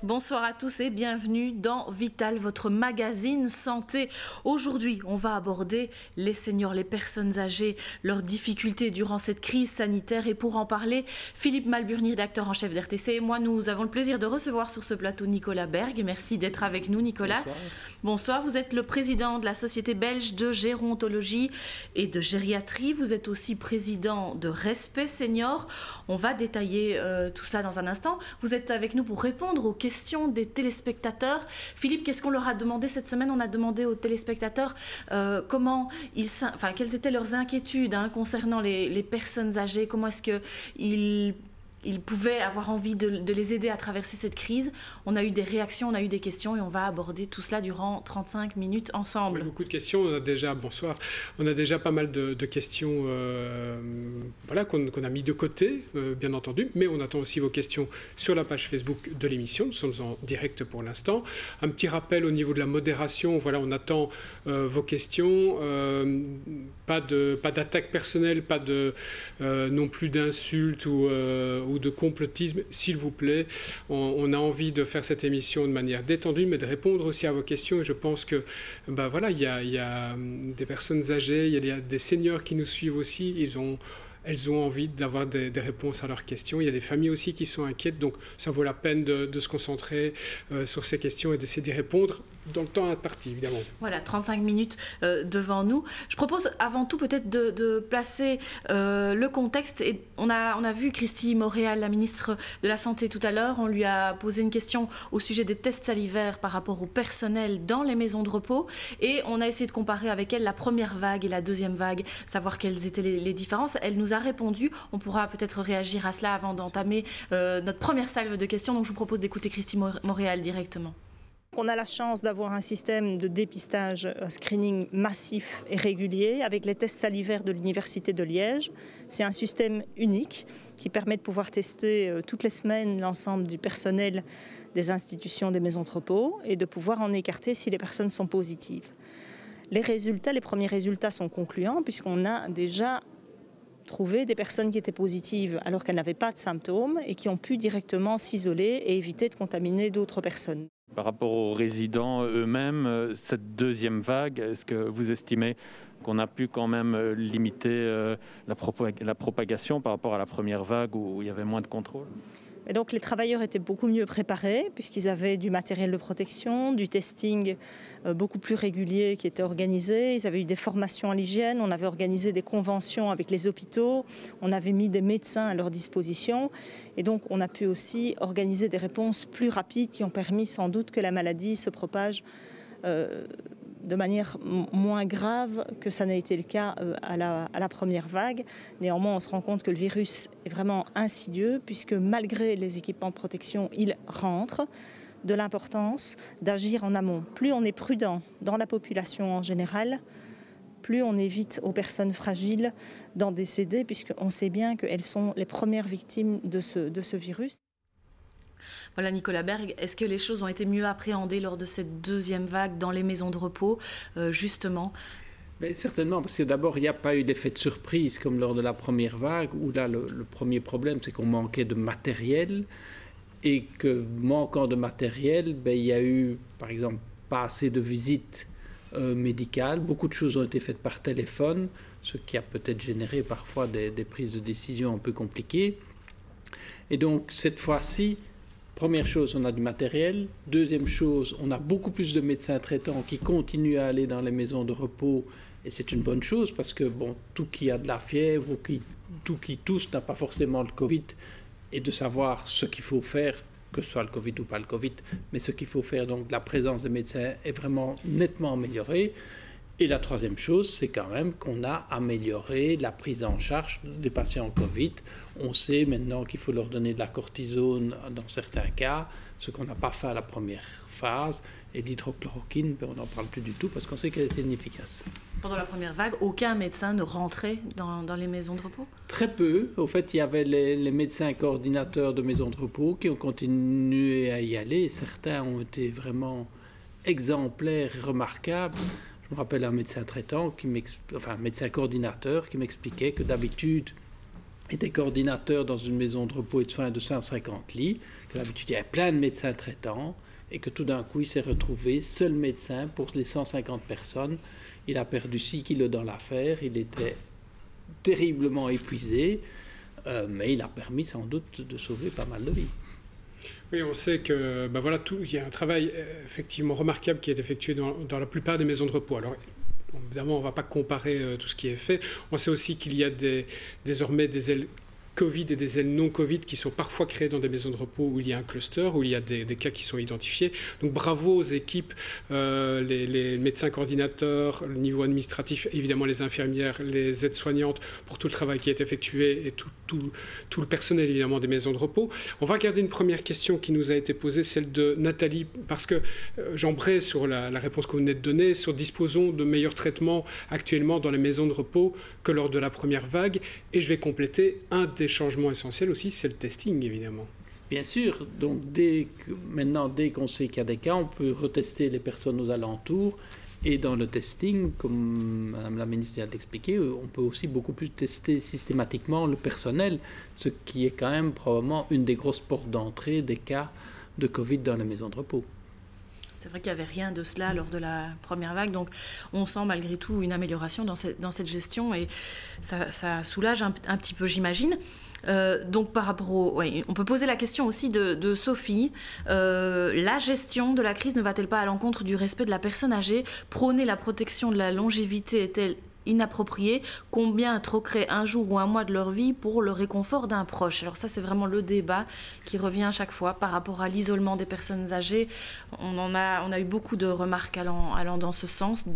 Bonsoir à tous et bienvenue dans Vital, votre magazine santé. Aujourd'hui, on va aborder les seniors, les personnes âgées, leurs difficultés durant cette crise sanitaire. Et pour en parler, Philippe Malburny, rédacteur en chef d'RTC, et moi, nous avons le plaisir de recevoir sur ce plateau Nicolas Berg. Merci d'être avec nous, Nicolas. Bonsoir. Bonsoir, vous êtes le président de la Société belge de gérontologie et de gériatrie. Vous êtes aussi président de Respect Senior. On va détailler tout cela dans un instant. Vous êtes avec nous pour répondre aux questions des téléspectateurs. Philippe, qu'est-ce qu'on leur a demandé cette semaine? On a demandé aux téléspectateurs quelles étaient leurs inquiétudes concernant les personnes âgées, comment est-ce qu'ils pouvaient avoir envie de les aider à traverser cette crise. On a eu des réactions, on a eu des questions et on va aborder tout cela durant 35 minutes ensemble. Beaucoup de questions. Bonsoir. On a déjà pas mal de questions qu'on a mis de côté, bien entendu, mais on attend aussi vos questions sur la page Facebook de l'émission. Nous sommes en direct pour l'instant. Un petit rappel au niveau de la modération. Voilà, on attend vos questions. Pas d'attaque personnelle, pas non plus d'insultes ou de complotisme, s'il vous plaît. On a envie de faire cette émission de manière détendue, mais de répondre aussi à vos questions. Et je pense que, il y a des personnes âgées, il y a des seniors qui nous suivent aussi. Elles ont envie d'avoir des réponses à leurs questions. Il y a des familles aussi qui sont inquiètes, donc ça vaut la peine de se concentrer sur ces questions et d'essayer d'y répondre dans le temps imparti, évidemment. Voilà, 35 minutes devant nous. Je propose avant tout peut-être de placer le contexte. Et on a vu Christy Moréal, la ministre de la Santé tout à l'heure. On lui a posé une question au sujet des tests salivaires par rapport au personnel dans les maisons de repos. Et on a essayé de comparer avec elle la première vague et la deuxième vague, savoir quelles étaient les différences. Elle nous a répondu. On pourra peut-être réagir à cela avant d'entamer notre première salve de questions. Donc je vous propose d'écouter Christy Moréal directement. On a la chance d'avoir un système de dépistage, un screening massif et régulier avec les tests salivaires de l'Université de Liège. C'est un système unique qui permet de pouvoir tester toutes les semaines l'ensemble du personnel des institutions des maisons de repos et de pouvoir en écarter si les personnes sont positives. Les premiers résultats sont concluants puisqu'on a déjà trouvé des personnes qui étaient positives alors qu'elles n'avaient pas de symptômes et qui ont pu directement s'isoler et éviter de contaminer d'autres personnes. Par rapport aux résidents eux-mêmes, cette deuxième vague, est-ce que vous estimez qu'on a pu quand même limiter la propagation par rapport à la première vague où il y avait moins de contrôle ? Et donc les travailleurs étaient beaucoup mieux préparés puisqu'ils avaient du matériel de protection, du testing beaucoup plus régulier qui était organisé. Ils avaient eu des formations à l'hygiène, on avait organisé des conventions avec les hôpitaux, on avait mis des médecins à leur disposition. Et donc on a pu aussi organiser des réponses plus rapides qui ont permis sans doute que la maladie se propage de manière moins grave que ça n'a été le cas à la première vague. Néanmoins, on se rend compte que le virus est vraiment insidieux puisque malgré les équipements de protection, il rentre. De l'importance d'agir en amont. Plus on est prudent dans la population en général, plus on évite aux personnes fragiles d'en décéder puisqu'on sait bien qu'elles sont les premières victimes de ce virus. Voilà, Nicolas Berg, est-ce que les choses ont été mieux appréhendées lors de cette deuxième vague dans les maisons de repos, justement? Mais certainement, parce que d'abord, il n'y a pas eu d'effet de surprise comme lors de la première vague, où là, le premier problème, c'est qu'on manquait de matériel, et que, manquant de matériel, il y a eu, par exemple, pas assez de visites médicales. Beaucoup de choses ont été faites par téléphone, ce qui a peut-être généré parfois des prises de décision un peu compliquées. Et donc, cette fois-ci, première chose, on a du matériel. Deuxième chose, on a beaucoup plus de médecins traitants qui continuent à aller dans les maisons de repos. Et c'est une bonne chose parce que tout qui a de la fièvre ou tout qui tousse n'a pas forcément le Covid. Et de savoir ce qu'il faut faire, que ce soit le Covid ou pas le Covid, mais ce qu'il faut faire, donc la présence des médecins est vraiment nettement améliorée. Et la troisième chose, c'est quand même qu'on a amélioré la prise en charge des patients Covid. On sait maintenant qu'il faut leur donner de la cortisone dans certains cas, ce qu'on n'a pas fait à la première phase. Et l'hydrochloroquine, on n'en parle plus du tout parce qu'on sait qu'elle était inefficace. Pendant la première vague, aucun médecin ne rentrait dans les maisons de repos? Très peu. Au fait, il y avait les médecins coordinateurs de maisons de repos qui ont continué à y aller. Et certains ont été vraiment exemplaires et remarquables. Je me rappelle un médecin traitant, un médecin coordinateur qui m'expliquait que d'habitude, était coordinateur dans une maison de repos et de soins de 150 lits, que d'habitude il y avait plein de médecins traitants, et que tout d'un coup il s'est retrouvé seul médecin pour les 150 personnes. Il a perdu 6 kilos dans l'affaire, il était terriblement épuisé, mais il a permis sans doute de sauver pas mal de vies. Oui, on sait que il y a un travail effectivement remarquable qui est effectué dans la plupart des maisons de repos. Alors, évidemment, on ne va pas comparer tout ce qui est fait. On sait aussi qu'il y a désormais des ailes Covid et des ailes non Covid qui sont parfois créées dans des maisons de repos où il y a un cluster, où il y a des cas qui sont identifiés. Donc bravo aux équipes, les médecins coordinateurs, le niveau administratif, évidemment les infirmières, les aides-soignantes pour tout le travail qui est effectué et tout le personnel évidemment des maisons de repos. On va regarder une première question qui nous a été posée, celle de Nathalie, parce que j'embraye sur la réponse que vous venez de donner, sur disposons de meilleurs traitements actuellement dans les maisons de repos que lors de la première vague. Et je vais compléter un des changements essentiels aussi, c'est le testing, évidemment. Bien sûr. Donc, maintenant, dès qu'on sait qu'il y a des cas, on peut retester les personnes aux alentours. Et dans le testing, comme Mme la ministre vient d'expliquer, on peut aussi beaucoup plus tester systématiquement le personnel, ce qui est quand même probablement une des grosses portes d'entrée des cas de Covid dans les maisons de repos. C'est vrai qu'il n'y avait rien de cela lors de la première vague, donc on sent malgré tout une amélioration dans cette gestion et ça soulage un petit peu, j'imagine. Donc par rapport on peut poser la question aussi de Sophie. La gestion de la crise ne va-t-elle pas à l'encontre du respect de la personne âgée? Prôner la protection de la longévité est-elle inappropriée? Combien troqueraient un jour ou un mois de leur vie pour le réconfort d'un proche? Alors ça, c'est vraiment le débat qui revient à chaque fois par rapport à l'isolement des personnes âgées. On a eu beaucoup de remarques allant dans ce sens.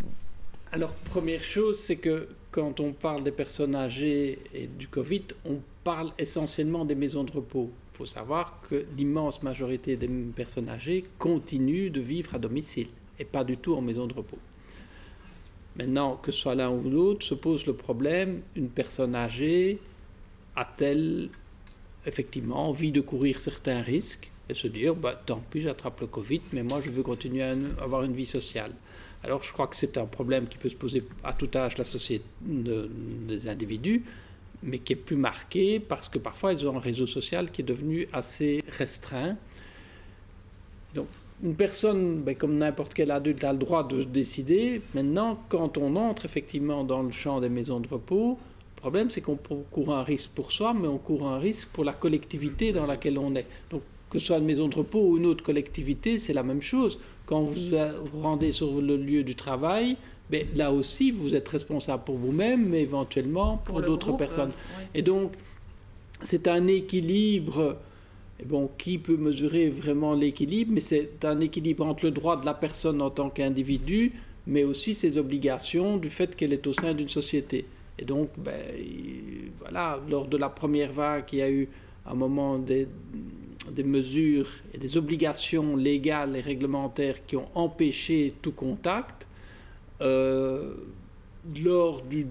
Alors, première chose, c'est que quand on parle des personnes âgées et du Covid, on parle essentiellement des maisons de repos. Il faut savoir que l'immense majorité des personnes âgées continuent de vivre à domicile et pas du tout en maison de repos. Maintenant, que ce soit l'un ou l'autre, se pose le problème, une personne âgée a-t-elle effectivement envie de courir certains risques et se dire, tant pis, j'attrape le Covid, mais moi je veux continuer à avoir une vie sociale. Alors je crois que c'est un problème qui peut se poser à tout âge la société des individus, mais qui est plus marqué parce que parfois ils ont un réseau social qui est devenu assez restreint. Donc, une personne, comme n'importe quel adulte, a le droit de décider. Maintenant, quand on entre effectivement dans le champ des maisons de repos, le problème, c'est qu'on court un risque pour soi, mais on court un risque pour la collectivité dans laquelle on est. Donc, que ce soit une maison de repos ou une autre collectivité, c'est la même chose. Quand vous vous rendez sur le lieu du travail, là aussi, vous êtes responsable pour vous-même, mais éventuellement pour d'autres personnes. Oui. Et donc, c'est un équilibre... Et bon, qui peut mesurer vraiment l'équilibre? Mais c'est un équilibre entre le droit de la personne en tant qu'individu, mais aussi ses obligations du fait qu'elle est au sein d'une société. Et donc, voilà, lors de la première vague, il y a eu à un moment des mesures et des obligations légales et réglementaires qui ont empêché tout contact. Lors du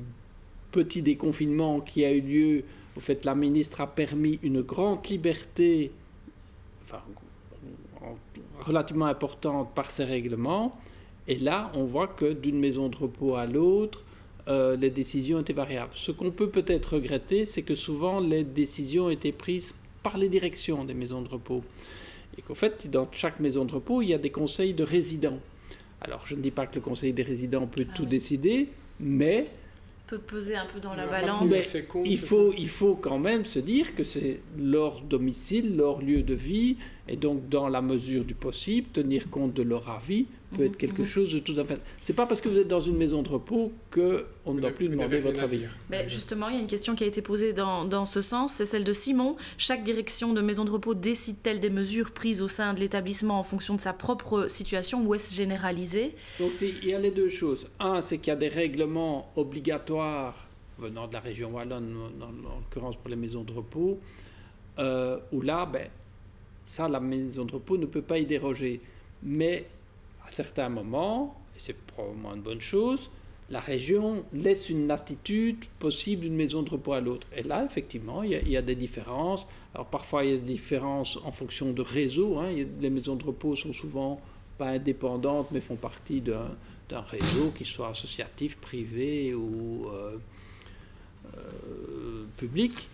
petit déconfinement qui a eu lieu, au fait, la ministre a permis une grande liberté, relativement importante par ses règlements. Et là, on voit que d'une maison de repos à l'autre, les décisions étaient variables. Ce qu'on peut peut-être regretter, c'est que souvent, les décisions étaient prises par les directions des maisons de repos. Et qu'en fait, dans chaque maison de repos, il y a des conseils de résidents. Alors, je ne dis pas que le conseil des résidents peut tout décider, mais... peut peser un peu dans la balance. Mais il faut quand même se dire que c'est leur domicile, leur lieu de vie, et donc dans la mesure du possible, tenir compte de leur avis peut être quelque chose de tout à fait... C'est pas parce que vous êtes dans une maison de repos qu'on ne doit plus demander votre avis. Mais justement, il y a une question qui a été posée dans ce sens, c'est celle de Simon. Chaque direction de maison de repos décide-t-elle des mesures prises au sein de l'établissement en fonction de sa propre situation ou est-ce généralisé? Donc il y a les deux choses. Un, c'est qu'il y a des règlements obligatoires venant de la région wallonne, en l'occurrence pour les maisons de repos, où là, ça, la maison de repos ne peut pas y déroger. Mais à certains moments, et c'est probablement une bonne chose, la région laisse une latitude possible d'une maison de repos à l'autre. Et là, effectivement, il y a des différences. Alors parfois, il y a des différences en fonction de réseau. Les maisons de repos sont souvent pas indépendantes, mais font partie d'un réseau, qu'il soit associatif, privé ou public.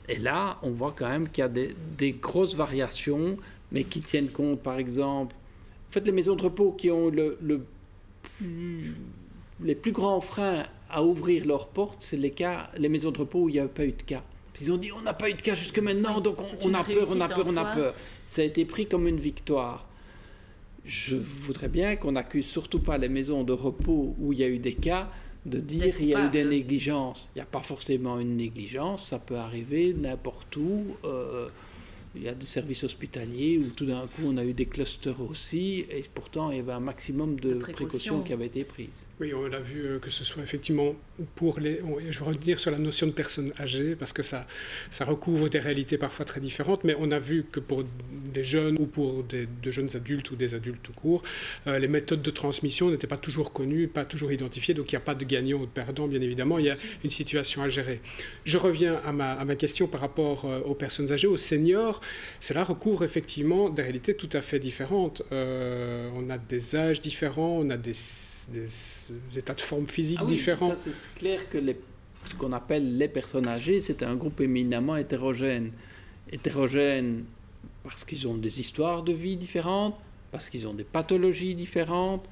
Et là, on voit quand même qu'il y a des grosses variations, mais qui tiennent compte, par exemple... En fait, les maisons de repos qui ont les plus grands freins à ouvrir leurs portes, c'est les maisons de repos où il n'y a pas eu de cas. Puis ils ont dit, on n'a pas eu de cas jusque maintenant, donc on a peur. Ça a été pris comme une victoire. Je voudrais bien qu'on n'accuse surtout pas les maisons de repos où il y a eu des cas de dire qu'il y a eu des négligences. Il n'y a pas forcément une négligence, ça peut arriver n'importe où. Il y a des services hospitaliers où tout d'un coup on a eu des clusters aussi, et pourtant il y avait un maximum de précautions qui avaient été prises. Oui, on a vu que ce soit effectivement pour les... Je vais revenir sur la notion de personnes âgées, parce que ça recouvre des réalités parfois très différentes, mais on a vu que pour des jeunes ou pour de jeunes adultes ou des adultes tout court, les méthodes de transmission n'étaient pas toujours connues, pas toujours identifiées, donc il n'y a pas de gagnant ou de perdant, bien évidemment, il y a une situation à gérer. Je reviens à ma question par rapport aux personnes âgées, aux seniors. Cela recouvre effectivement des réalités tout à fait différentes. On a des âges différents, on a des états de forme physique différents. Ça, c'est clair que ce qu'on appelle les personnes âgées, c'est un groupe éminemment hétérogène. Hétérogène parce qu'ils ont des histoires de vie différentes, parce qu'ils ont des pathologies différentes,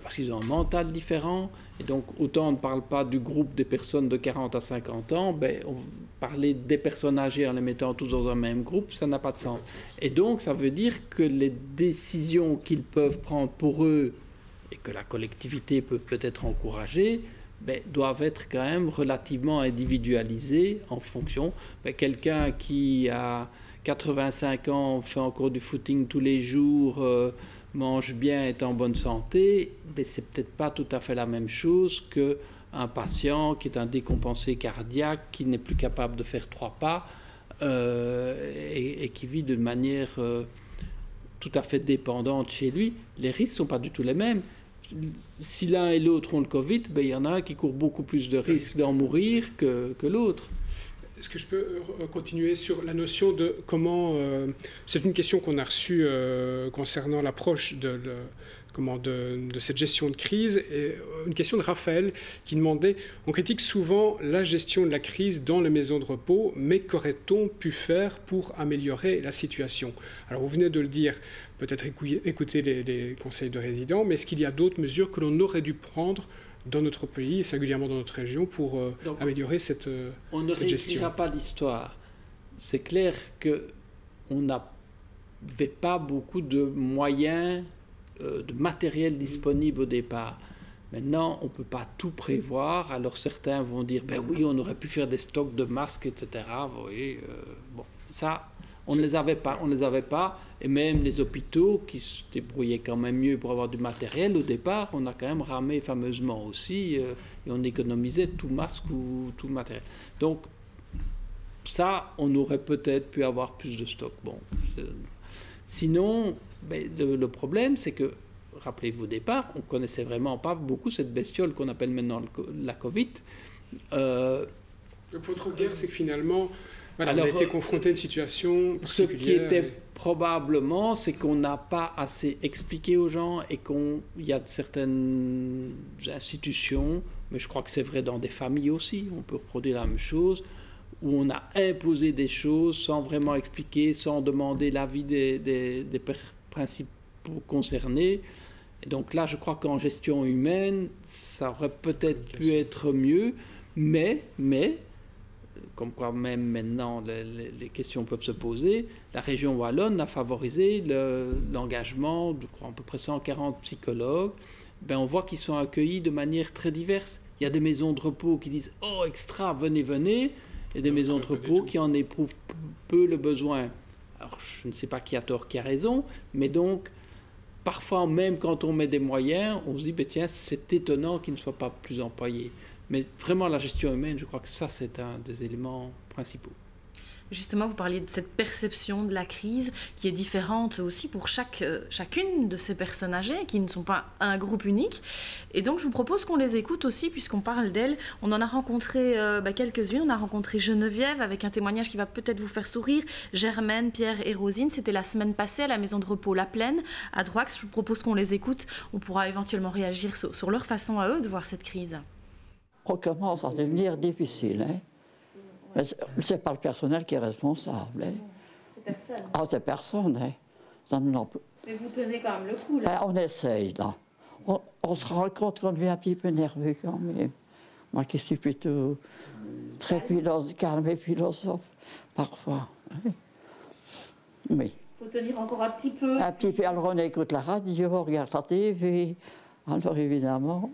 parce qu'ils ont un mental différent. Et donc, autant on ne parle pas du groupe des personnes de 40 à 50 ans, parler des personnes âgées en les mettant tous dans un même groupe, ça n'a pas de sens. Et donc, ça veut dire que les décisions qu'ils peuvent prendre pour eux, et que la collectivité peut peut-être encourager, doivent être quand même relativement individualisées en fonction. Quelqu'un qui a 85 ans, fait encore du footing tous les jours, mange bien, est en bonne santé, c'est peut-être pas tout à fait la même chose qu'un patient qui est un décompensé cardiaque, qui n'est plus capable de faire 3 pas et qui vit d'une manière tout à fait dépendante chez lui. Les risques ne sont pas du tout les mêmes. Si l'un et l'autre ont le Covid, il y en a un qui court beaucoup plus de risques d'en mourir que l'autre. Est-ce que je peux continuer sur la notion de comment... c'est une question qu'on a reçue concernant l'approche de cette gestion de crise. Et une question de Raphaël qui demandait, on critique souvent la gestion de la crise dans les maisons de repos, mais qu'aurait-on pu faire pour améliorer la situation? Alors vous venez de le dire, peut-être écouter les conseils de résidents, mais est-ce qu'il y a d'autres mesures que l'on aurait dû prendre dans notre pays, et singulièrement dans notre région, pour améliorer cette gestion? On ne réécrira pas l'histoire. C'est clair qu'on n'avait pas beaucoup de moyens, de matériel disponible au départ. Maintenant, on ne peut pas tout prévoir. Alors certains vont dire, oui, on aurait pu faire des stocks de masques, etc. Oui, ça, on ne les avait pas. Et même les hôpitaux qui se débrouillaient quand même mieux pour avoir du matériel, au départ, on a quand même ramé fameusement aussi, et on économisait tout masque ou tout matériel. Donc, ça, on aurait peut-être pu avoir plus de stock. Sinon, le problème, c'est que, rappelez-vous au départ, on ne connaissait vraiment pas beaucoup cette bestiole qu'on appelle maintenant la Covid. Donc votre guerre, c'est que finalement... Voilà, on a été confronté à une situation particulière. Ce qui était probablement, c'est qu'on n'a pas assez expliqué aux gens et qu'il y a certaines institutions, mais je crois que c'est vrai dans des familles aussi, on peut reproduire la même chose, où on a imposé des choses sans vraiment expliquer, sans demander l'avis des principaux concernés. Et donc là, je crois qu'en gestion humaine, ça aurait peut-être pu être mieux, mais comme quoi même maintenant les questions peuvent se poser, la région wallonne a favorisé l'engagement de, je crois, à peu près 140 psychologues. On voit qu'ils sont accueillis de manière très diverse. Il y a des maisons de repos qui disent « Oh, extra, venez !» et des maisons de repos qui en éprouvent peu le besoin. Alors, je ne sais pas qui a tort, qui a raison, mais donc, parfois, même quand on met des moyens, on se dit « Tiens, c'est étonnant qu'ils ne soient pas plus employés ». Mais vraiment, la gestion humaine, je crois que ça, c'est un des éléments principaux. Justement, vous parliez de cette perception de la crise qui est différente aussi pour chacune de ces personnes âgées qui ne sont pas un groupe unique. Et donc, je vous propose qu'on les écoute aussi puisqu'on parle d'elles. On en a rencontré quelques-unes. On a rencontré Geneviève avec un témoignage qui va peut-être vous faire sourire. Germaine, Pierre et Rosine, c'était la semaine passée à la maison de repos La Plaine à Droix. Je vous propose qu'on les écoute. On pourra éventuellement réagir sur leur façon à eux de voir cette crise. On commence à devenir difficile. Mais c'est pas le personnel qui est responsable. Hein. C'est personne. Ah, c'est personne. Hein. Ça, non. Mais vous tenez quand même le coup, là. On essaye, là. On se rend compte qu'on devient un petit peu nerveux quand même. Moi qui suis plutôt très calme et philosophe, parfois. Oui. Il faut tenir encore un petit peu. Un petit peu. Alors on écoute la radio, on regarde la TV. Alors évidemment.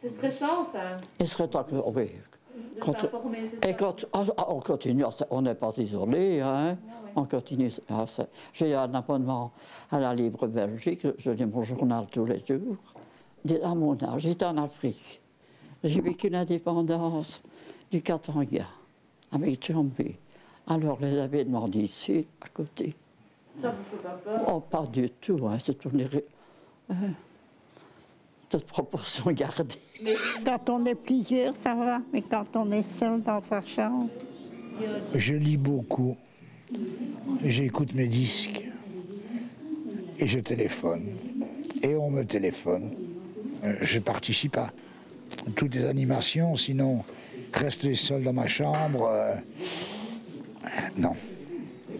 C'est stressant, ça. Il serait temps que. Oui. De s'informer, c'est ça. Et quand on continue, on n'est pas isolé, hein. Ah ouais. On continue. J'ai un abonnement à la Libre Belgique, je lis mon journal tous les jours. À mon âge, j'étais en Afrique. J'ai vécu l'indépendance du Katanga, avec Djambi. Alors les événements d'ici, à côté. Ça vous fait pas peur? Oh, pas du tout, hein. C'est toute proportion gardée. Mais quand on est plusieurs, ça va, mais quand on est seul dans sa chambre... Je lis beaucoup, j'écoute mes disques et je téléphone. Et on me téléphone. Je participe à toutes les animations, sinon rester seul dans ma chambre, non.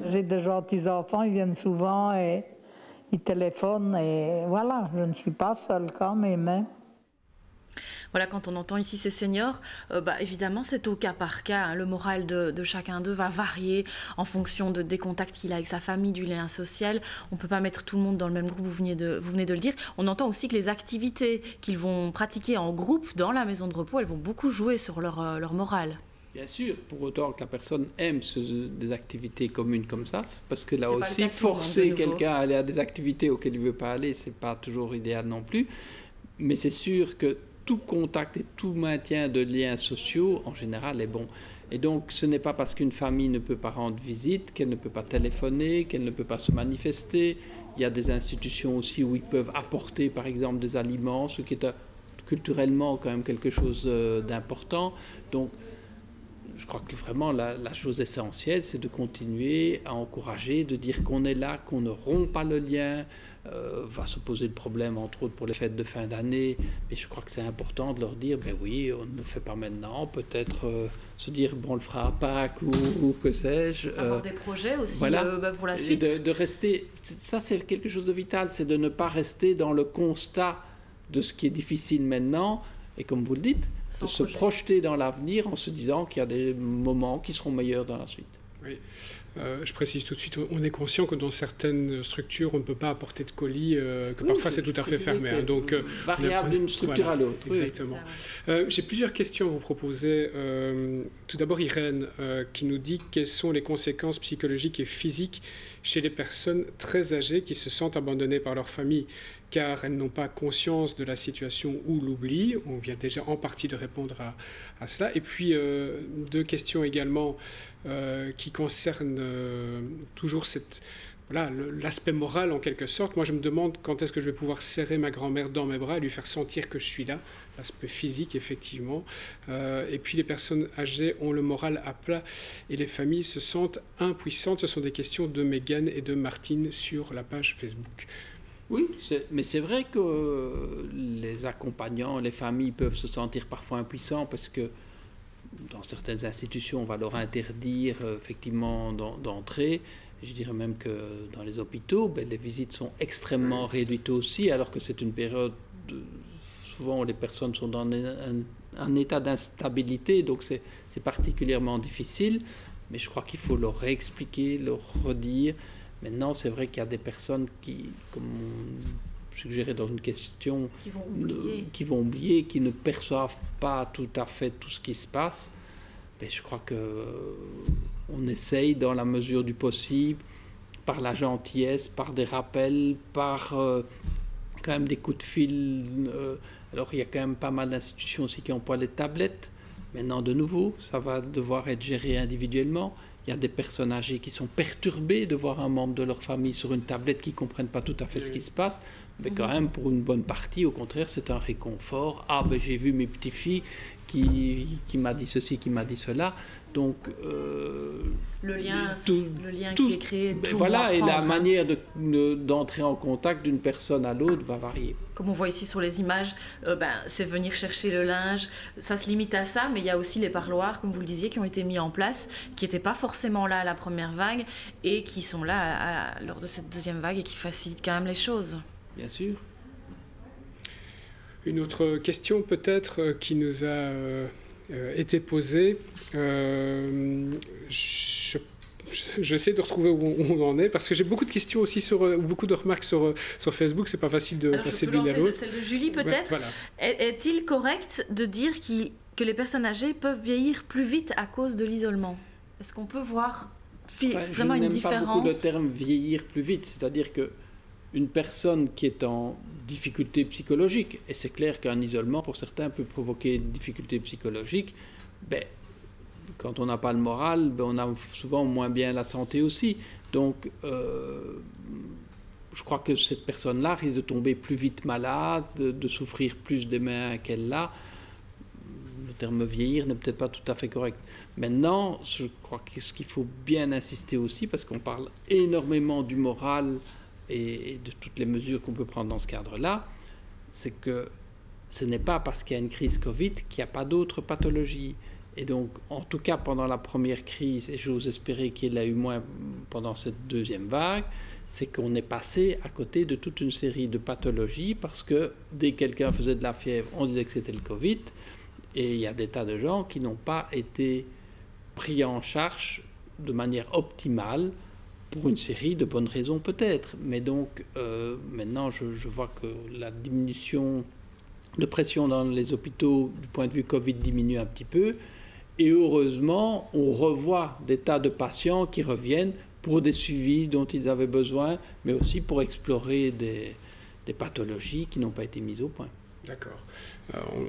J'ai de gentils enfants, ils viennent souvent et ils téléphonent et voilà, je ne suis pas seule quand même. Hein. Voilà, quand on entend ici ces seniors, évidemment, c'est au cas par cas. Hein. Le moral de chacun d'eux va varier en fonction des contacts qu'il a avec sa famille, du lien social. On ne peut pas mettre tout le monde dans le même groupe, vous venez de le dire. On entend aussi que les activités qu'ils vont pratiquer en groupe dans la maison de repos, elles vont beaucoup jouer sur leur moral. Bien sûr, pour autant que la personne aime des activités communes comme ça, parce que là aussi, forcer quelqu'un à aller à des activités auxquelles il ne veut pas aller, ce n'est pas toujours idéal non plus. Mais c'est sûr que tout contact et tout maintien de liens sociaux, en général, est bon. Et donc, ce n'est pas parce qu'une famille ne peut pas rendre visite, qu'elle ne peut pas téléphoner, qu'elle ne peut pas se manifester. Il y a des institutions aussi où ils peuvent apporter, par exemple, des aliments, ce qui est culturellement quand même quelque chose d'important. Donc, je crois que vraiment la chose essentielle, c'est de continuer à encourager, de dire qu'on est là, qu'on ne rompt pas le lien. Va se poser le problème, entre autres, pour les fêtes de fin d'année. Mais je crois que c'est important de leur dire, ben oui, on ne le fait pas maintenant. Peut-être se dire, bon, on le fera à Pâques ou que sais-je. Avoir des projets aussi voilà. Pour la suite. De rester, ça c'est quelque chose de vital, c'est de ne pas rester dans le constat de ce qui est difficile maintenant. Et comme vous le dites, de se projeter dans l'avenir en se disant qu'il y a des moments qui seront meilleurs dans la suite. Oui. Je précise tout de suite, on est conscient que dans certaines structures, on ne peut pas apporter de colis, que parfois c'est tout à fait fermé. Hein, donc, variable d'une structure à l'autre. Exactement. J'ai plusieurs questions à vous proposer. Tout d'abord, Irène, qui nous dit quelles sont les conséquences psychologiques et physiques chez les personnes très âgées qui se sentent abandonnées par leur famille, car elles n'ont pas conscience de la situation ou l'oubli. On vient déjà en partie de répondre à cela. Et puis, deux questions également qui concernent toujours l'aspect moral en quelque sorte. Moi, je me demande quand est-ce que je vais pouvoir serrer ma grand-mère dans mes bras et lui faire sentir que je suis là. L'aspect physique, effectivement. Et puis, les personnes âgées ont le moral à plat et les familles se sentent impuissantes. Ce sont des questions de Mégane et de Martine sur la page Facebook. Oui, mais c'est vrai que les accompagnants, les familles peuvent se sentir parfois impuissants parce que dans certaines institutions, on va leur interdire effectivement d'entrer. Je dirais même que dans les hôpitaux, les visites sont extrêmement réduites aussi, alors que c'est une période souvent où les personnes sont dans un état d'instabilité, donc c'est particulièrement difficile. Mais je crois qu'il faut leur réexpliquer, leur redire. Maintenant, c'est vrai qu'il y a des personnes qui, comme on suggérait dans une question, qui vont oublier, qui ne perçoivent pas tout à fait tout ce qui se passe. Mais je crois qu'on essaye, dans la mesure du possible, par la gentillesse, par des rappels, par quand même des coups de fil. Alors, il y a quand même pas mal d'institutions aussi qui emploient les tablettes. Maintenant, de nouveau, ça va devoir être géré individuellement. Il y a des personnes âgées qui sont perturbées de voir un membre de leur famille sur une tablette qui ne comprennent pas tout à fait ce qui se passe. Mais quand même, pour une bonne partie, au contraire, c'est un réconfort. Ah, ben j'ai vu mes petites-filles qui m'a dit ceci, qui m'a dit cela. Donc, le lien qui est créé, toujours voilà, et la hein. manière d'entrer en contact d'une personne à l'autre va varier. Comme on voit ici sur les images, c'est venir chercher le linge, ça se limite à ça, mais il y a aussi les parloirs, comme vous le disiez, qui ont été mis en place, qui n'étaient pas forcément là à la première vague, et qui sont là lors de cette deuxième vague, et qui facilitent quand même les choses. Bien sûr. Une autre question peut-être qui nous a été posée. J'essaie de retrouver où on en est parce que j'ai beaucoup de questions aussi beaucoup de remarques sur Facebook. C'est pas facile de passer de l'une à l'autre. Celle de Julie peut-être. Voilà. Est-il correct de dire que les personnes âgées peuvent vieillir plus vite à cause de l'isolement? Est-ce qu'on peut voir vraiment une différence? Je n'aime pas beaucoup le terme vieillir plus vite, c'est-à-dire que une personne qui est en difficulté psychologique, et c'est clair qu'un isolement pour certains peut provoquer une difficulté psychologique, quand on n'a pas le moral, on a souvent moins bien la santé aussi. Donc, je crois que cette personne-là risque de tomber plus vite malade, de souffrir plus des mains qu'elle a. Le terme vieillir n'est peut-être pas tout à fait correct. Maintenant, je crois que ce qu'il faut bien insister aussi, parce qu'on parle énormément du moral et de toutes les mesures qu'on peut prendre dans ce cadre-là, c'est que ce n'est pas parce qu'il y a une crise Covid qu'il n'y a pas d'autres pathologies. Et donc, en tout cas, pendant la première crise, et j'ose espérer qu'il y en a eu moins pendant cette deuxième vague, c'est qu'on est passé à côté de toute une série de pathologies parce que dès que quelqu'un faisait de la fièvre, on disait que c'était le Covid. Et il y a des tas de gens qui n'ont pas été pris en charge de manière optimale pour une série de bonnes raisons peut-être. Mais donc, maintenant, je vois que la diminution de pression dans les hôpitaux du point de vue Covid diminue un petit peu. Et heureusement, on revoit des tas de patients qui reviennent pour des suivis dont ils avaient besoin, mais aussi pour explorer des pathologies qui n'ont pas été mises au point. D'accord.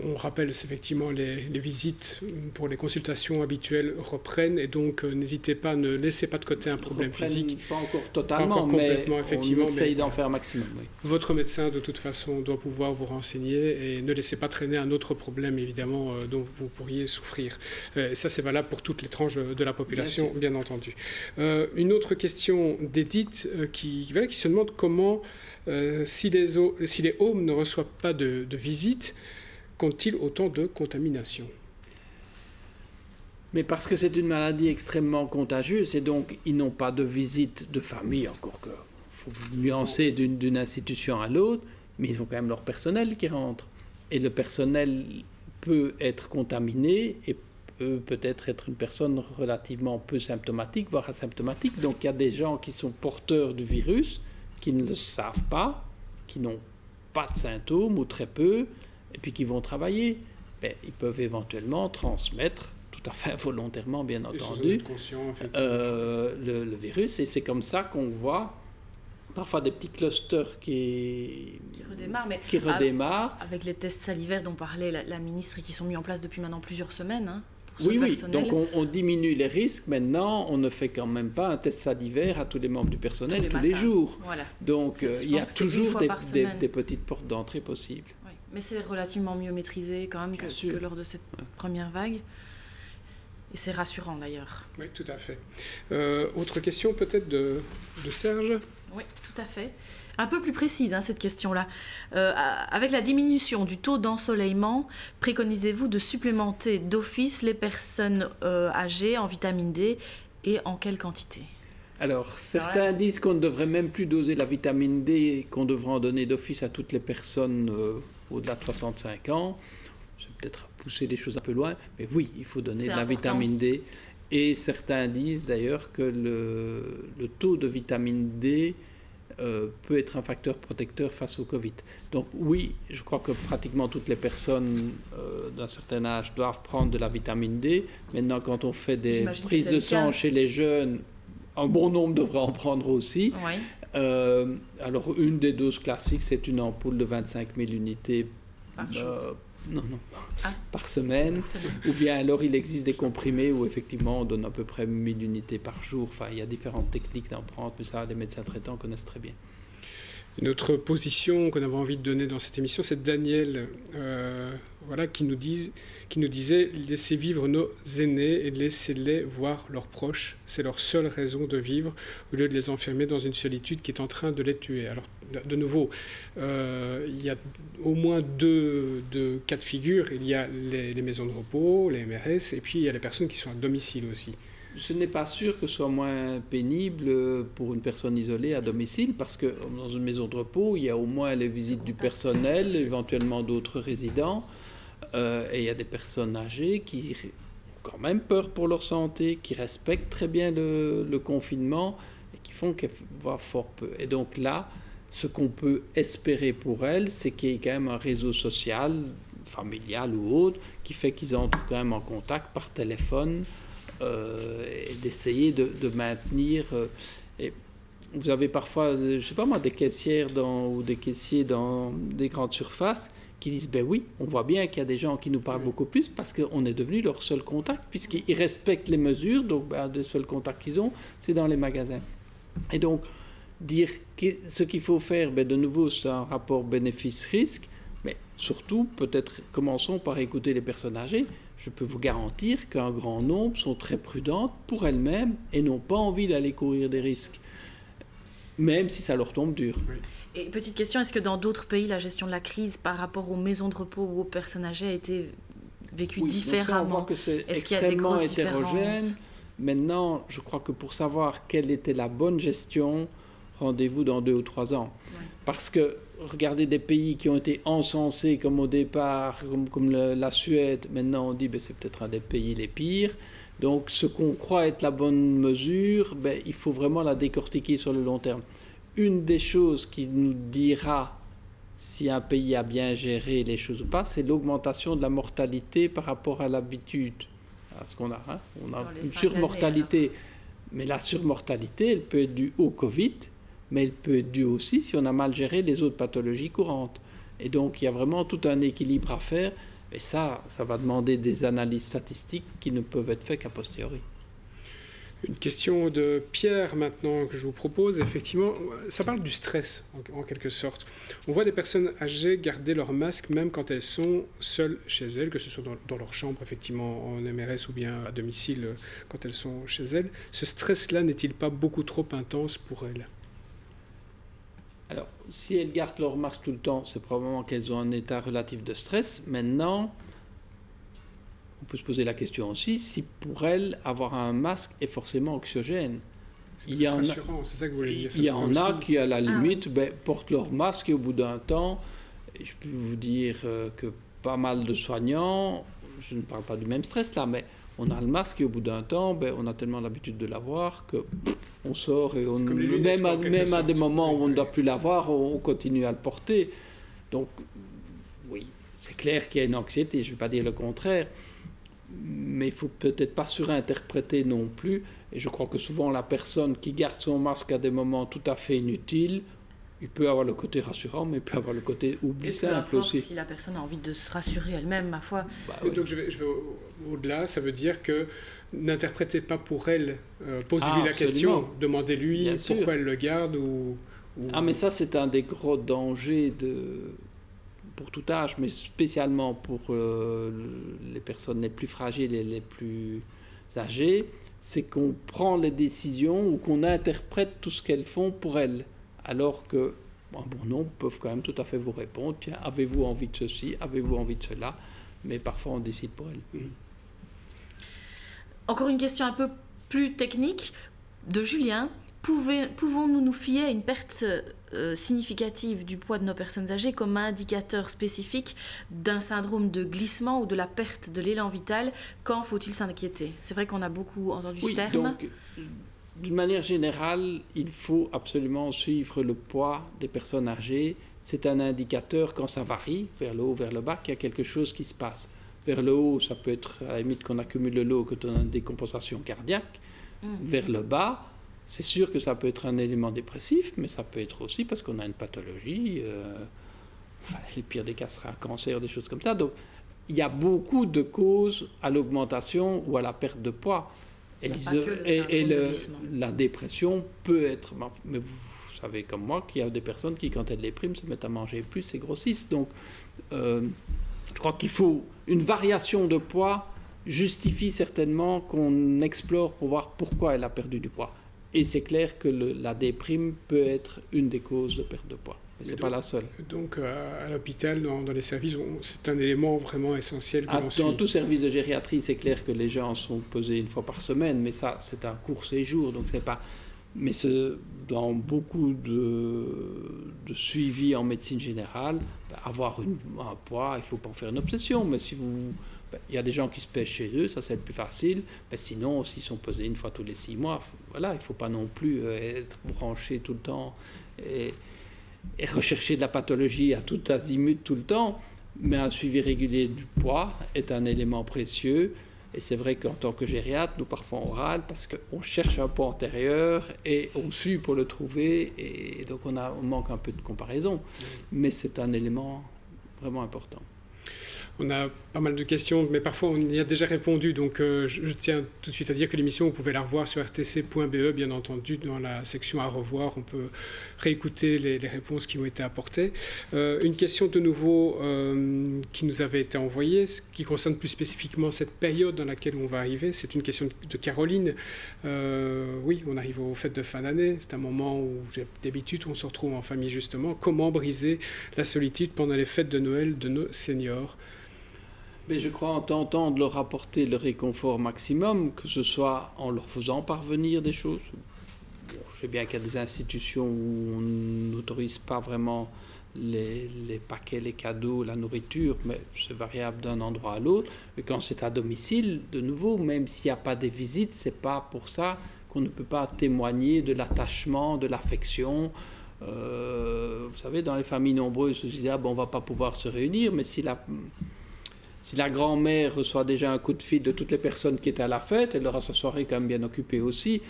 On rappelle effectivement les visites pour les consultations habituelles reprennent et donc n'hésitez pas, ne laissez pas de côté un problème physique. Pas encore totalement, pas encore complètement, mais effectivement, on essaye d'en faire un maximum. Oui. Votre médecin de toute façon doit pouvoir vous renseigner et ne laissez pas traîner un autre problème évidemment dont vous pourriez souffrir. Ça c'est valable pour toutes les tranches de la population bien entendu. Une autre question d'Edith qui se demande comment si les homes ne reçoivent pas de visite, comptent-ils autant de contamination? Mais parce que c'est une maladie extrêmement contagieuse et donc ils n'ont pas de visite de famille, encore que faut nuancer d'une institution à l'autre, mais ils ont quand même leur personnel qui rentre. Et le personnel peut être contaminé et peut-être être une personne relativement peu symptomatique, voire asymptomatique. Donc il y a des gens qui sont porteurs du virus, qui ne le savent pas, qui n'ont pas de symptômes ou très peu, et puis qui vont travailler. Ils peuvent éventuellement transmettre, tout à fait volontairement bien entendu, le virus. Et c'est comme ça qu'on voit parfois des petits clusters qui redémarrent. Avec les tests salivaires dont parlait la ministre et qui sont mis en place depuis maintenant plusieurs semaines. Hein. Oui, donc on diminue les risques. Maintenant, on ne fait quand même pas un test salivaire à tous les membres du personnel tous les jours. Voilà. Donc, il y a toujours des petites portes d'entrée possibles. Oui. Mais c'est relativement mieux maîtrisé quand même que lors de cette première vague. Et c'est rassurant d'ailleurs. Oui, tout à fait. Autre question peut-être de Serge? Oui, tout à fait. Un peu plus précise, cette question-là. Avec la diminution du taux d'ensoleillement, préconisez-vous de supplémenter d'office les personnes âgées en vitamine D et en quelle quantité? Alors, certains disent qu'on ne devrait même plus doser la vitamine D, qu'on devrait en donner d'office à toutes les personnes au-delà de 65 ans. C'est peut-être pousser les choses un peu loin, mais oui, il faut donner de la vitamine D. Et certains disent d'ailleurs que le taux de vitamine D peut être un facteur protecteur face au Covid. Donc oui, je crois que pratiquement toutes les personnes d'un certain âge doivent prendre de la vitamine D. Maintenant, quand on fait des prises de sang chez les jeunes, un bon nombre devrait en prendre aussi. Oui. Alors, une des doses classiques, c'est une ampoule de 25 000 unités par jour. Par semaine. Ou bien alors, il existe des comprimés où effectivement, on donne à peu près 1000 unités par jour. Enfin, il y a différentes techniques d'en prendre, mais ça, les médecins traitants connaissent très bien. Une autre position qu'on avait envie de donner dans cette émission, c'est Daniel qui nous disait « Laissez vivre nos aînés et laissez-les voir leurs proches. C'est leur seule raison de vivre, au lieu de les enfermer dans une solitude qui est en train de les tuer. » Alors, de nouveau, il y a au moins deux cas de figure. Il y a les maisons de repos, les MRS, et puis il y a les personnes qui sont à domicile aussi. Ce n'est pas sûr que ce soit moins pénible pour une personne isolée à domicile, parce que dans une maison de repos, il y a au moins les visites du personnel, éventuellement d'autres résidents, et il y a des personnes âgées qui ont quand même peur pour leur santé, qui respectent très bien le confinement, et qui font qu'elles voient fort peu. Et donc là, ce qu'on peut espérer pour elles, c'est qu'il y ait quand même un réseau social, familial ou autre, qui fait qu'ils entrent quand même en contact par téléphone, et d'essayer de maintenir. Et vous avez parfois, je sais pas moi, des caissières ou des caissiers dans des grandes surfaces qui disent ben oui, on voit bien qu'il y a des gens qui nous parlent beaucoup plus parce qu'on est devenu leur seul contact, puisqu'ils respectent les mesures, donc les seuls contacts qu'ils ont, c'est dans les magasins. Et donc, dire que ce qu'il faut faire, de nouveau, c'est un rapport bénéfice-risque, mais surtout, peut-être, commençons par écouter les personnes âgées. Je peux vous garantir qu'un grand nombre sont très prudentes pour elles-mêmes et n'ont pas envie d'aller courir des risques, même si ça leur tombe dur. Oui. Et petite question, est-ce que dans d'autres pays, la gestion de la crise par rapport aux maisons de repos ou aux personnes âgées a été vécue différemment? Donc ça, on voit que c'est est-ce qu'il y a des grosses hétérogène. différences? Maintenant, je crois que pour savoir quelle était la bonne gestion, rendez-vous dans 2 ou 3 ans. Oui. Parce que regardez des pays qui ont été encensés comme au départ, comme la Suède, maintenant on dit c'est peut-être un des pays les pires. Donc ce qu'on croit être la bonne mesure, il faut vraiment la décortiquer sur le long terme. Une des choses qui nous dira si un pays a bien géré les choses ou pas, c'est l'augmentation de la mortalité par rapport à l'habitude. À ce qu'on a, on a une surmortalité. Mais la surmortalité, elle peut être due au Covid, mais elle peut être due aussi si on a mal géré les autres pathologies courantes. Et donc, il y a vraiment tout un équilibre à faire. Et ça va demander des analyses statistiques qui ne peuvent être faites qu'a posteriori. Une question de Pierre maintenant que je vous propose. Effectivement, ça parle du stress en quelque sorte. On voit des personnes âgées garder leur masque même quand elles sont seules chez elles, que ce soit dans leur chambre, effectivement, en MRS ou bien à domicile quand elles sont chez elles. Ce stress-là n'est-il pas beaucoup trop intense pour elles ? Alors, si elles gardent leur masque tout le temps, c'est probablement qu'elles ont un état relatif de stress. Maintenant, on peut se poser la question aussi si pour elles, avoir un masque est forcément anxiogène. C'est rassurant, c'est ça que vous voulez dire. Il y en a qui, à la limite, portent leur masque et au bout d'un temps, je peux vous dire que pas mal de soignants, je ne parle pas du même stress là, mais on a le masque et au bout d'un temps, on a tellement l'habitude de l'avoir que on sort et même à des moments où on ne doit plus l'avoir, on continue à le porter. Donc, oui, c'est clair qu'il y a une anxiété, je ne vais pas dire le contraire, mais il ne faut peut-être pas surinterpréter non plus. Et je crois que souvent, la personne qui garde son masque à des moments tout à fait inutiles, il peut avoir le côté rassurant, mais il peut avoir le côté oubli simple aussi. Si la personne a envie de se rassurer elle-même, ma foi. Oui. Donc je vais au-delà, ça veut dire que n'interprétez pas pour elle, posez-lui la question, demandez-lui pourquoi elle le garde ou... Ah, mais ça, c'est un des gros dangers pour tout âge, mais spécialement pour les personnes les plus fragiles et les plus âgées, c'est qu'on prend les décisions ou qu'on interprète tout ce qu'elles font pour elles. Alors que, bon nombre peuvent quand même tout à fait vous répondre, tiens, avez-vous envie de ceci, avez-vous envie de cela, mais parfois on décide pour elles. Encore une question un peu plus technique de Julien. Pouvons-nous nous fier à une perte significative du poids de nos personnes âgées comme indicateur spécifique d'un syndrome de glissement ou de la perte de l'élan vital? Quand faut-il s'inquiéter? C'est vrai qu'on a beaucoup entendu ce terme. Donc, d'une manière générale, il faut absolument suivre le poids des personnes âgées. C'est un indicateur quand ça varie, vers le haut, vers le bas, qu'il y a quelque chose qui se passe. Vers le haut, ça peut être à la limite qu'on accumule de l'eau, quand on a des compensations cardiaques. Vers le bas, c'est sûr que ça peut être un élément dépressif, mais ça peut être aussi parce qu'on a une pathologie. Les pires des cas sera un cancer, des choses comme ça. Donc, il y a beaucoup de causes à l'augmentation ou à la perte de poids. La dépression peut être... Mais vous savez comme moi qu'il y a des personnes qui, quand elles dépriment, se mettent à manger plus et grossissent. Donc, je crois qu'il faut une variation de poids justifie certainement qu'on explore pour voir pourquoi elle a perdu du poids. Et c'est clair que la déprime peut être une des causes de perte de poids. Mais ce n'est pas la seule. Donc à l'hôpital, dans les services, c'est un élément vraiment essentiel que l'on suit. Dans tout service de gériatrie, c'est clair que les gens sont pesés une fois par semaine, mais ça, c'est un court séjour, donc c'est pas... Mais dans beaucoup de suivi en médecine générale, avoir un poids, il ne faut pas en faire une obsession, mais si vous... Il y a des gens qui se pèsent chez eux, ça c'est le plus facile. Mais sinon, s'ils sont pesés une fois tous les 6 mois, voilà, il ne faut pas non plus être branché tout le temps et rechercher de la pathologie à tout azimut tout le temps. Mais un suivi régulier du poids est un élément précieux. Et c'est vrai qu'en tant que gériatre, nous parfois on râle parce qu'on cherche un poids antérieur et on suit pour le trouver. Et donc on manque un peu de comparaison. Mais c'est un élément vraiment important. On a pas mal de questions, mais parfois on y a déjà répondu. Donc je tiens tout de suite à dire que l'émission, vous pouvez la revoir sur rtc.be, bien entendu, dans la section à revoir. On peut réécouter les réponses qui ont été apportées. Une question de nouveau qui nous avait été envoyée, qui concerne plus spécifiquement cette période dans laquelle on va arriver. C'est une question de Caroline. Oui, on arrive aux fêtes de fin d'année. C'est un moment où d'habitude on se retrouve en famille justement. Comment briser la solitude pendant les fêtes de Noël de nos seniors ? Mais je crois en tentant de leur apporter le réconfort maximum, que ce soit en leur faisant parvenir des choses. Bon, je sais bien qu'il y a des institutions où on n'autorise pas vraiment les paquets, les cadeaux, la nourriture, mais c'est variable d'un endroit à l'autre. Mais quand c'est à domicile, de nouveau, même s'il n'y a pas des visites, c'est pas pour ça qu'on ne peut pas témoigner de l'attachement, de l'affection. Vous savez, dans les familles nombreuses, on se dit, on ne va pas pouvoir se réunir, mais si la grand-mère reçoit déjà un coup de fil de toutes les personnes qui étaient à la fête, elle aura sa soirée quand même bien occupée aussi.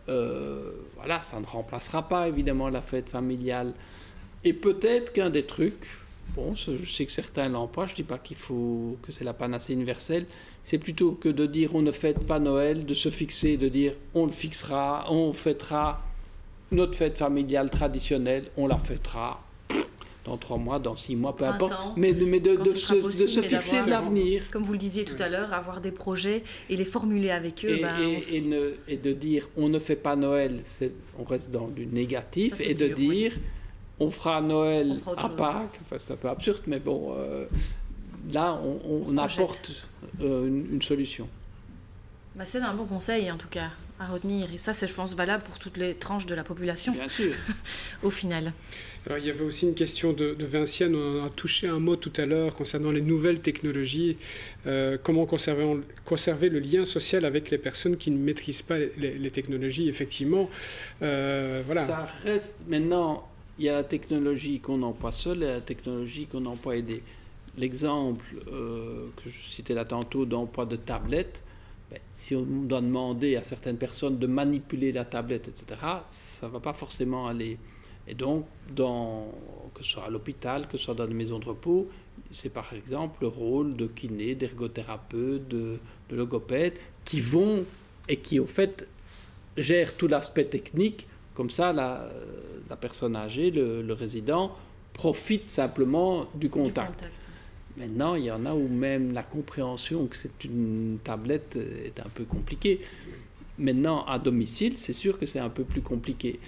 Voilà, ça ne remplacera pas évidemment la fête familiale. Et peut-être qu'un des trucs, bon, je sais que certains l'emploient, je ne dis pas que c'est la panacée universelle, c'est plutôt que de dire on ne fête pas Noël, de se fixer, de dire on le fixera, on fêtera notre fête familiale traditionnelle, on la fêtera dans 3 mois, dans 6 mois, peu importe, mais de se fixer de l'avenir. Comme vous le disiez tout à l'heure, avoir des projets et les formuler avec eux. Et de dire on ne fait pas Noël, on reste dans du négatif, et de dire on fera Noël à Pâques, enfin, c'est un peu absurde, mais bon, là on apporte une solution. Bah, c'est un bon conseil en tout cas à retenir, et ça c'est je pense valable pour toutes les tranches de la population. Bien sûr. Au final. Alors, il y avait aussi une question de Vinciane, on en a touché un mot tout à l'heure concernant les nouvelles technologies. Comment conserver le lien social avec les personnes qui ne maîtrisent pas les technologies, effectivement. Voilà. Ça reste maintenant, il y a la technologie qu'on emploie seule et la technologie qu'on emploie aidée. L'exemple que je citais là tantôt d'emploi de tablettes, si on doit demander à certaines personnes de manipuler la tablette, etc., ça ne va pas forcément aller. Et donc, que ce soit à l'hôpital, que ce soit dans les maisons de repos, c'est par exemple le rôle de kiné, d'ergothérapeute, de logopède, qui vont et qui, au fait, gèrent tout l'aspect technique. Comme ça, la personne âgée, le résident, profite simplement du contact. Maintenant, il y en a où même la compréhension que c'est une tablette est un peu compliquée. Maintenant, à domicile, c'est sûr que c'est un peu plus compliqué.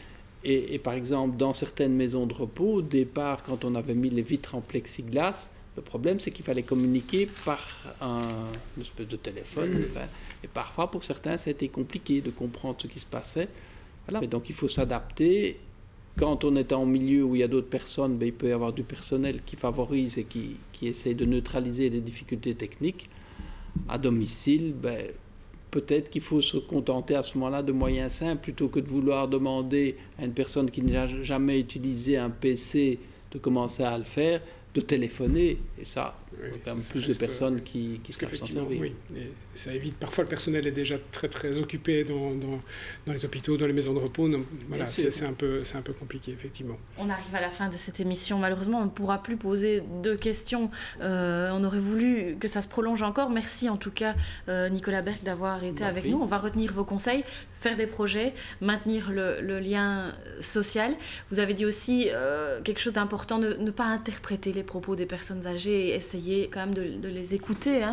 Et par exemple, dans certaines maisons de repos, au départ, quand on avait mis les vitres en plexiglas, le problème, c'est qu'il fallait communiquer par une espèce de téléphone. Et parfois, pour certains, ça a été compliqué de comprendre ce qui se passait. Voilà. Et donc, il faut s'adapter. Quand on est en milieu où il y a d'autres personnes, il peut y avoir du personnel qui favorise et qui essaye de neutraliser les difficultés techniques. À domicile, peut-être qu'il faut se contenter à ce moment-là de moyens simples, plutôt que de vouloir demander à une personne qui n'a jamais utilisé un PC de commencer à le faire, de téléphoner. Et ça, Il y a quand même plus de personnes qui savent s'en servir. Oui. Et ça évite, parfois le personnel est déjà très très occupé dans les hôpitaux, dans les maisons de repos. Donc, voilà, c'est un peu compliqué, effectivement. On arrive à la fin de cette émission. Malheureusement, on ne pourra plus poser de questions. On aurait voulu que ça se prolonge encore. Merci en tout cas, Nicolas Berck, d'avoir été avec nous. On va retenir vos conseils, faire des projets, maintenir le lien social. Vous avez dit aussi quelque chose d'important, ne pas interpréter les propos des personnes âgées et essayer quand même de les écouter,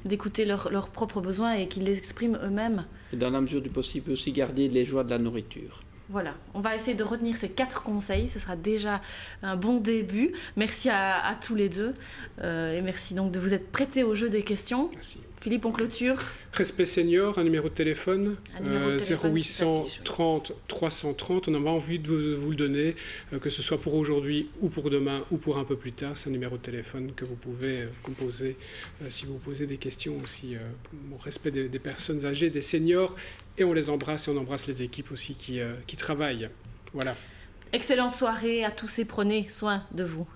d'écouter leurs propres besoins et qu'ils les expriment eux-mêmes. Et dans la mesure du possible, aussi garder les joies de la nourriture. Voilà, on va essayer de retenir ces 4 conseils, ce sera déjà un bon début. Merci à tous les deux et merci donc de vous être prêtés au jeu des questions. Merci. Philippe, on clôture. Respect Senior, un numéro de téléphone, 0800 30 330. On a envie de vous le donner, que ce soit pour aujourd'hui ou pour demain ou pour un peu plus tard. C'est un numéro de téléphone que vous pouvez composer si vous posez des questions aussi au respect des personnes âgées, des seniors. Et on les embrasse et on embrasse les équipes aussi qui travaillent. Voilà. Excellente soirée à tous et prenez soin de vous.